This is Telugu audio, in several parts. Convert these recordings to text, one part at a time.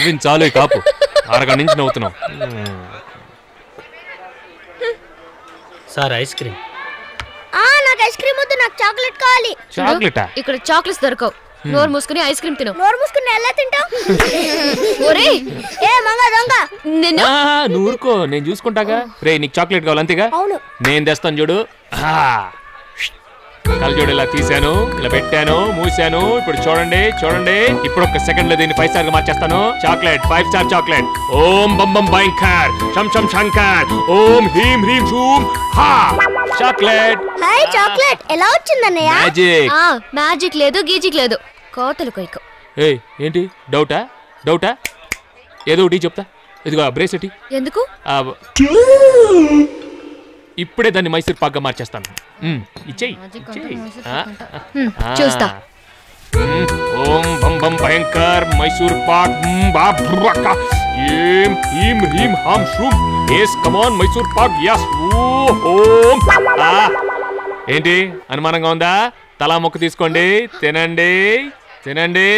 నవ్వించాలు కాపు అరగంట నుంచి నవ్వుతున్నావు. Sir ice cream. నాకు ఐస్ క్రీమ్ వద్దు, నాకు చాక్లెట్ కావాలి. చాక్లెటా? ఇక్కడ చాక్లెట్స్ దొరకవు. నోరు మూసుకుని ఐస్ క్రీమ్ తిను. నోరు మూసుకుని ఎలా తింటావు? ఏ మంగ దొంగ నిన్ను. నువ్వు ఊరుకో, నేను చూసుకుంటాగా. రే నీకు చాక్లెట్ కావాలి అంతేగా? అవును. నేను తెస్తాను చూడు. కళ్ళజోడు ఇలా తీసాను, ఇలా పెట్టాను, మూసాను. ఇప్పుడు చూడండి చూడండి, ఇప్పుడు ఒక సెకండ్ లో దీన్ని 5 స్టార్ గా మార్చేస్తాను. Chocolate 5 star chocolate. ఓం బం బం భయంకర్ శం శం శంకర్ ఓం హ్రీం హ్రీం షూం హా చాక్లెట్. హాయ్ చాక్లెట్ ఎలా వచ్చిందన్నయ్య? మ్యాజిక్. మ్యాజిక్ లేదు గీజిక్ లేదు, కోతలు కొయ్యకు. ఏయ్ ఏంటి డౌటా? డౌటా? ఏదో ఒకటి చెప్తా. ఇదిగో బ్రేస్లెట్. ఎందుకు? ఇప్పుడే దాన్ని మైసూర్ పాక్ గా మార్చేస్తాను. ఇచ్చేయి. చూస్తా. ఓం బం బం భయంకర్ మైసూర్ పాక్ ఏం హీం హ్రీం హాం షూం yes come on Mysore pak yes ఓం. ఏంటి అనుమానంగా ఉందా? తలా మొక్క తీసుకోండి, తినండి తినండి.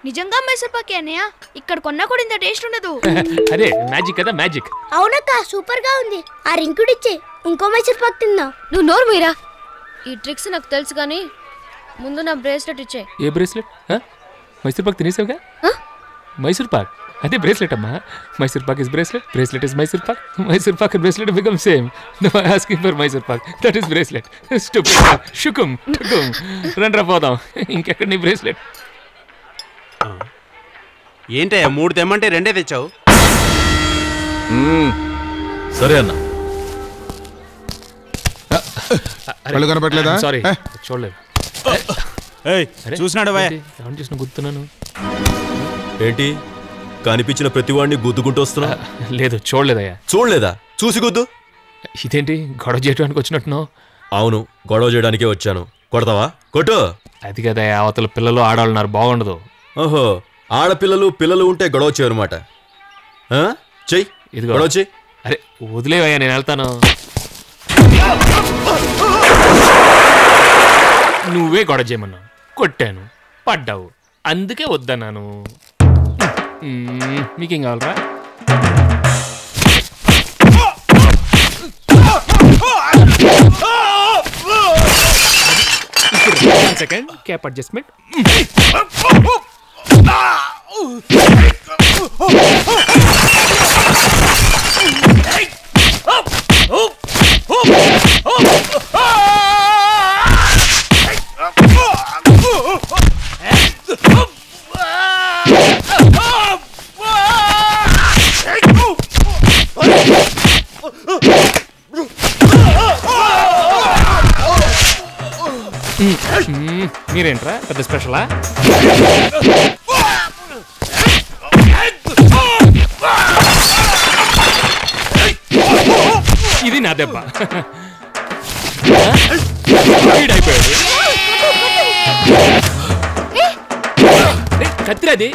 నిజంగా మైసూర్ పాక్ అన్నయ్య, ఇక్కడ కొన్నా కూడా ఇంత టేస్ట్ ఉండదు. అదే మ్యాజిక్ కదా, మ్యాజిక్. అవునక్క సూపర్ గా ఉంది. ఆ రింకుడిచ్చి ఇంకో మైసూర్ పాక్ తిందాం. నువ్వు నోరు మీరా. ఈ ట్రిక్స్ నాకు తెలుసు కానీ ముందు నా బ్రేస్లెట్ ఇచ్చే. ఏ బ్రేస్లెట్? మైసూర్ పాక్ తినేసావుగా. మైసూర్ పాక్ అదే బ్రేస్లెట్ అమ్మా. Mysore pak is bracelet, bracelet is Mysore pak, Mysore pak and bracelet become same. Now asking for Mysore pak, that is bracelet. Stupid షుకుం టుకుం. రండ్రా పోదాం. ఇంకెక్కడ నీ బ్రేస్లెట్? ఏంటయ్యా 3 తెమ్మంటే 2 తెచ్చావు? సరే అన్న. కళ్ళు కనపట్లేదా? సారీ చూడలేదు. చూసినాడు చూసిన గుర్తున్నాను. ఏంటి కనిపించిన ప్రతివాడిని గుద్దుకుంటూ వస్తున్నా? లేదు చూడలేదయ్యా. చూడలేదా? చూసి గుద్దు. ఇదేంటి గొడవ చేయడానికి వచ్చినట్టున్నావు? అవును, గొడవ చేయడానికే వచ్చాను. కొడతావా? కొట్టు. అది కదా, అవతల పిల్లలు ఆడవాళ్ళున్నారు, బాగుండదు. ఓహో, ఆడపిల్లలు పిల్లలు ఉంటే గొడవ చేయనమాట. చెయ్యి, ఇది గొడవ చెయ్యి. అరే వదిలేవయ్యా, నేను వెళ్తాను. నువ్వే గొడవ చేయమన్నావు, కొట్టాను, పడ్డావు, అందుకే వద్దన్నాను. మీకేం కావాలరా? Second cap adjustment. మీరేంట్రా పెద్ద స్పెషలా? ఇది నా దెబ్బ. అయిపోయాడు. కత్తిరది.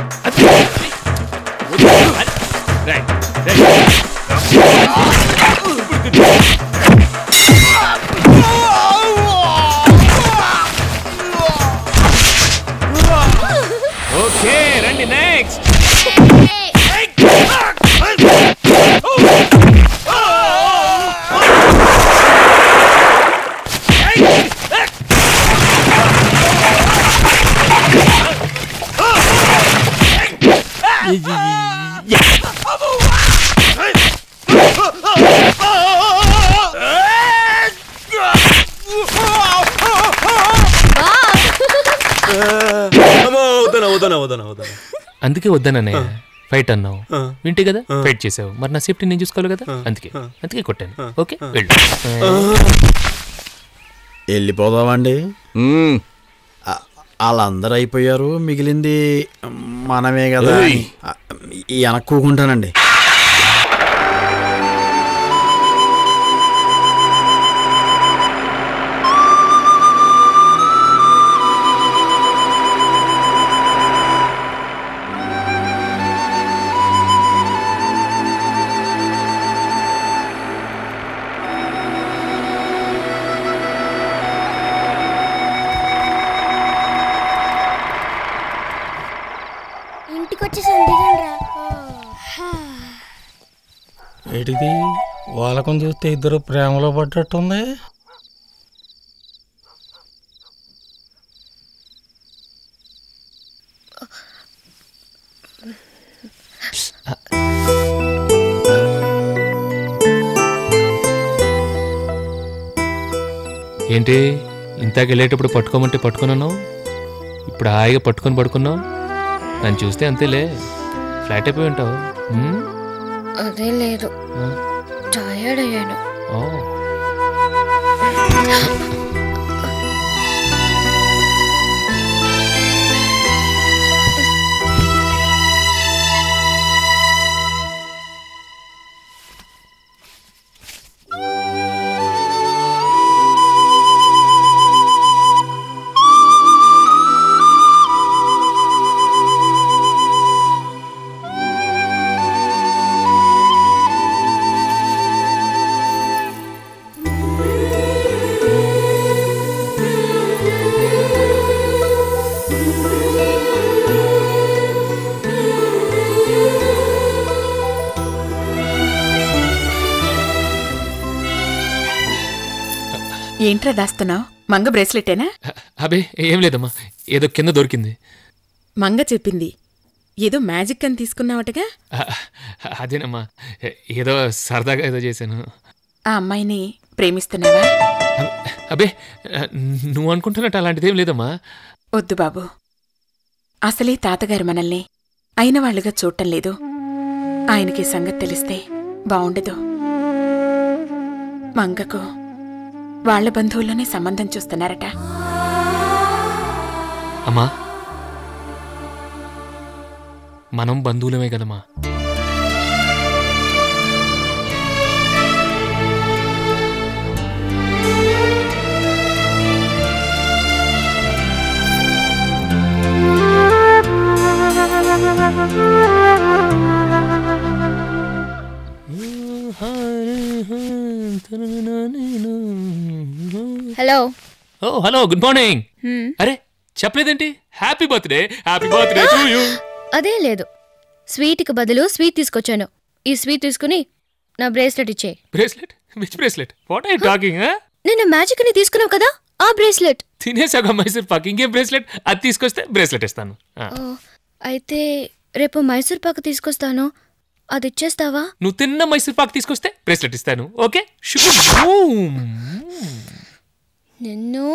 ఓకే రండి నెక్స్ట్. అందుకే వద్దనన్నయ్య, ఫైట్ అన్నావు, వింటే కదా ఫైట్ చేసావు, మరి నా సేఫ్టీ నేను చూసుకోవాలి కదా, అందుకే కొట్టాను. ఓకే వెళ్ళు. వెళ్ళిపోదామండి. వాళ్ళందరూ అయిపోయారు, మిగిలింది మనమే కదా. వెనక్కుకుంటానండి. ఏటిది వాళ్ళకం చూస్తే ఇద్దరు ప్రేమలో పడ్డట్టుంది. ఏంటి ఇంతకు వెళ్ళేటప్పుడు పట్టుకోమంటే పట్టుకున్నావు, ఇప్పుడు హాయిగా పట్టుకొని పడుకున్నావు. నన్ను చూస్తే అంతేలే, ఫ్లాట్ అయిపోయి ఉంటావు. అదే లేదు, టయర్డ్ అయ్యాను. ఏంట్రా దాస్తున్నావు? మంగ బ్రేస్లెటేనా? అబే ఏం లేదమ్మా, ఏదో కింద దొరికింది. మంగ చెప్పింది ఏదో మ్యాజిక్ అని తీసుకున్నావటగా. అదేనమ్మా, ఏదో సరదాగా ఏదో చేశాను. ఆ అమ్మాయిని ప్రేమిస్తున్నావా? అబే నువ్వు అనుకుంటున్నట్టు అలాంటిదేం లేదమ్మా. వద్దు బాబు, అసలే తాతగారు మనల్ని అయిన వాళ్ళుగా చూడటం లేదు. ఆయనకి సంగతి తెలిస్తే బావుండదు. మంగకు వాళ్ల బంధువుల్లోనే సంబంధం చూస్తున్నారట. అమ్మా, మనం బంధువులమే కదమ్మా. హలో. ఓ హలో, గుడ్ మార్నింగ్. అరే చెప్పలేదేంటి? Happy birthday, happy birthday to you. అదే లేదు, స్వీట్కి బదులు స్వీట్ తీసుకొచ్చాను. ఈ స్వీట్ తీసుకుని నా బ్రేస్లెట్ ఇచ్చే. Bracelet? Which bracelet? What are you talking? నేను మ్యాజిక్ అని తీసుకున్నావు కదా, ఆ బ్రేస్లెట్. తినేసాగా మైసూర్ పాక్, ఇంకేం బ్రేస్లెట్? అది తీసుకొస్తే బ్రేస్లెట్ ఇస్తాను. అయితే రేపు మైసూర్ పాక్ తీసుకొస్తాను, అది ఇచ్చేస్తావా? నువ్వు తిన్న మైసూర్ పాక్ తీసుకొస్తే బ్రేస్లెట్ ఇస్తాను. ఓకే? నిన్ను